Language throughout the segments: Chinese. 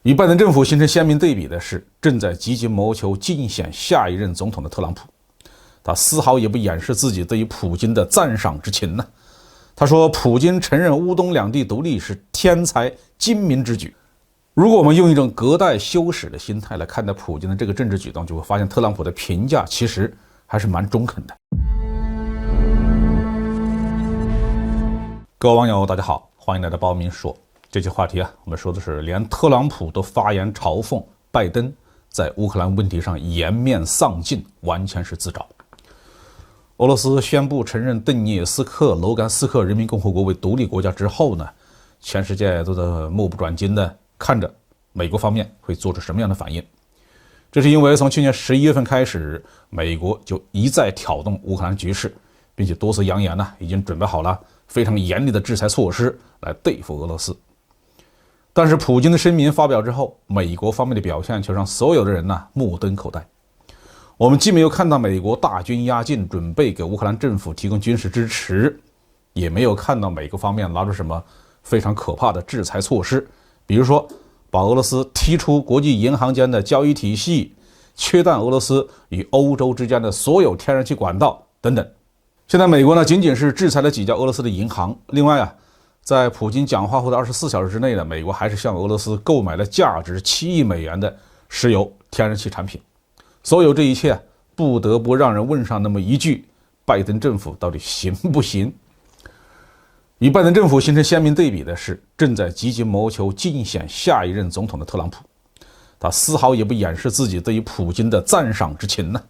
与拜登政府形成鲜明对比的是，正在积极谋求竞选下一任总统的特朗普，他丝毫也不掩饰自己对于普京的赞赏之情呢。他说，普京承认乌东两地独立是天才精明之举。如果我们用一种隔代修史的心态来看待普京的这个政治举动，就会发现特朗普的评价其实还是蛮中肯的。各位网友大家好，欢迎来到包明说。这期话题我们说的是连特朗普都发言嘲讽拜登在乌克兰问题上颜面丧尽，完全是自找。俄罗斯宣布承认顿涅斯克、卢甘斯克人民共和国为独立国家之后呢，全世界都在目不转睛的看着美国方面会做出什么样的反应。这是因为从去年11月份开始，美国就一再挑动乌克兰局势，并且多次扬言已经准备好了非常严厉的制裁措施来对付俄罗斯。但是普京的声明发表之后，美国方面的表现却让所有的人目瞪口呆。我们既没有看到美国大军压境，准备给乌克兰政府提供军事支持，也没有看到美国方面拿出什么非常可怕的制裁措施，比如说把俄罗斯踢出国际银行间的交易体系，切断俄罗斯与欧洲之间的所有天然气管道等等。现在美国仅仅是制裁了几家俄罗斯的银行，另外在普京讲话后的24小时之内美国还是向俄罗斯购买了价值7亿美元的石油天然气产品。所有这一切不得不让人问上那么一句，拜登政府到底行不行？与拜登政府形成鲜明对比的是，正在积极谋求竞选下一任总统的特朗普，他丝毫也不掩饰自己对于普京的赞赏之情呢。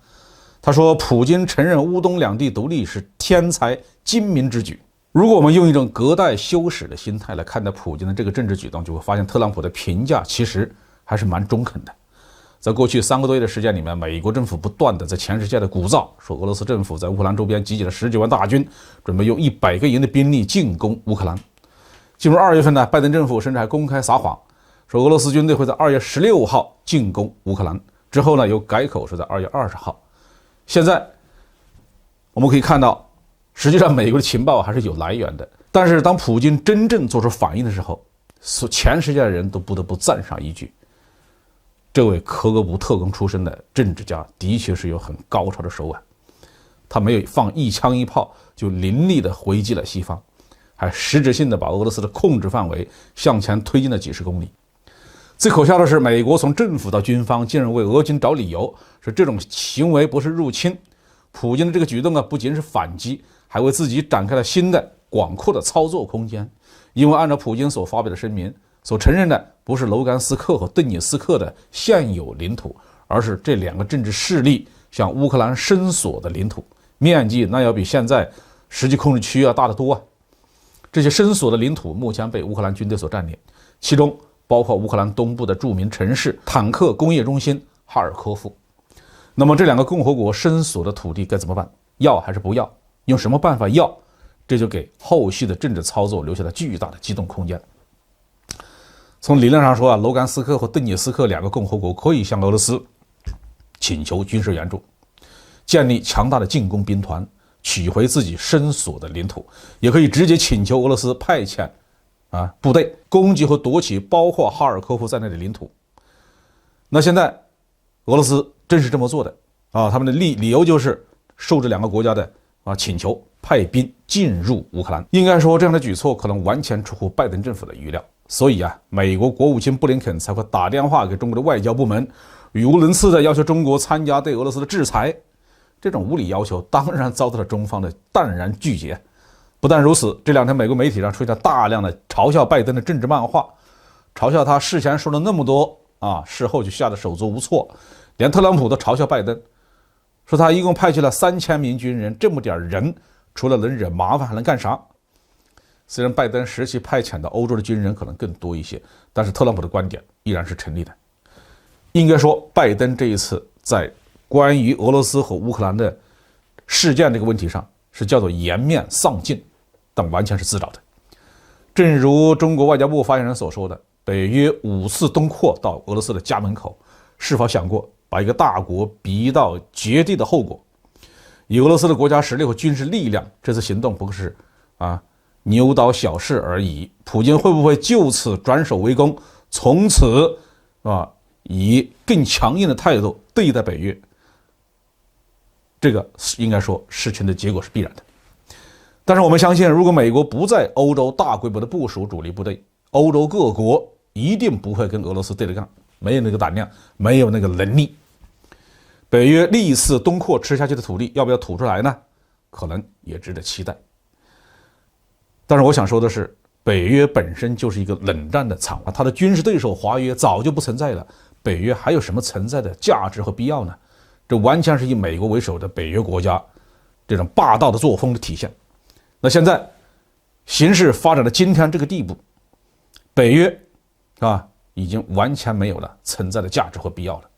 他说，普京承认乌东两地独立是天才精明之举。如果我们用一种隔代修史的心态来看待普京的这个政治举动，就会发现特朗普的评价其实还是蛮中肯的。在过去3个多月的时间里面，美国政府不断的在全世界的鼓噪，说俄罗斯政府在乌克兰周边集结了19万大军，准备用100个营的兵力进攻乌克兰。进入2月份拜登政府甚至还公开撒谎，说俄罗斯军队会在2月16号进攻乌克兰，之后又改口说在2月20号。现在我们可以看到，实际上美国的情报还是有来源的，但是当普京真正做出反应的时候，全世界的人都不得不赞赏一句，这位科格布特工出身的政治家的确是有很高超的手腕。他没有放一枪一炮就凌厉地回击了西方，还实质性的把俄罗斯的控制范围向前推进了几十公里。最可笑的是，美国从政府到军方竟然为俄军找理由，说这种行为不是入侵。普京的这个举动不仅是反击，还为自己展开了新的广阔的操作空间。因为按照普京所发表的声明，所承认的不是卢甘斯克和顿涅斯克的现有领土，而是这2个政治势力向乌克兰伸索的领土，面积那要比现在实际控制区大得多。这些伸索的领土目前被乌克兰军队所占领，其中包括乌克兰东部的著名城市坦克工业中心哈尔科夫。那么这2个共和国伸索的土地该怎么办？要还是不要？用什么办法要？这就给后续的政治操作留下了巨大的机动空间。从理论上说卢甘斯克和顿涅斯克2个共和国可以向俄罗斯请求军事援助，建立强大的进攻兵团，取回自己伸索的领土，也可以直接请求俄罗斯派遣部队攻击和夺取包括哈尔科夫在内的领土。那现在俄罗斯正是这么做的他们的理由就是受这2个国家的请求，派兵进入乌克兰。应该说这样的举措可能完全出乎拜登政府的预料，所以美国国务卿布林肯才会打电话给中国的外交部门，语无伦次的要求中国参加对俄罗斯的制裁。这种无理要求当然遭到了中方的淡然拒绝。不但如此，这2天美国媒体上出现大量的嘲笑拜登的政治漫画，嘲笑他事前说了那么多事后就吓得手足无措。连特朗普都嘲笑拜登，说他一共派去了3000名军人，这么点人除了能惹麻烦还能干啥？虽然拜登实际派遣到欧洲的军人可能更多一些，但是特朗普的观点依然是成立的。应该说拜登这一次在关于俄罗斯和乌克兰的事件这个问题上是叫做颜面丧尽，但完全是自找的。正如中国外交部发言人所说的，北约5次东扩到俄罗斯的家门口，是否想过把一个大国逼到绝地的后果？以俄罗斯的国家实力和军事力量，这次行动不过是牛刀小试而已。普京会不会就此转守为攻，从此以更强硬的态度对待北约，这个应该说事情的结果是必然的。但是我们相信，如果美国不在欧洲大规模的部署主力部队，欧洲各国一定不会跟俄罗斯对着干，没有那个胆量，没有那个能力。北约历次东扩吃下去的土地要不要吐出来呢？可能也值得期待。但是我想说的是，北约本身就是一个冷战的产物，它的军事对手华约早就不存在了，北约还有什么存在的价值和必要呢？这完全是以美国为首的北约国家这种霸道的作风的体现。那现在形势发展到今天这个地步，北约已经完全没有了存在的价值和必要了。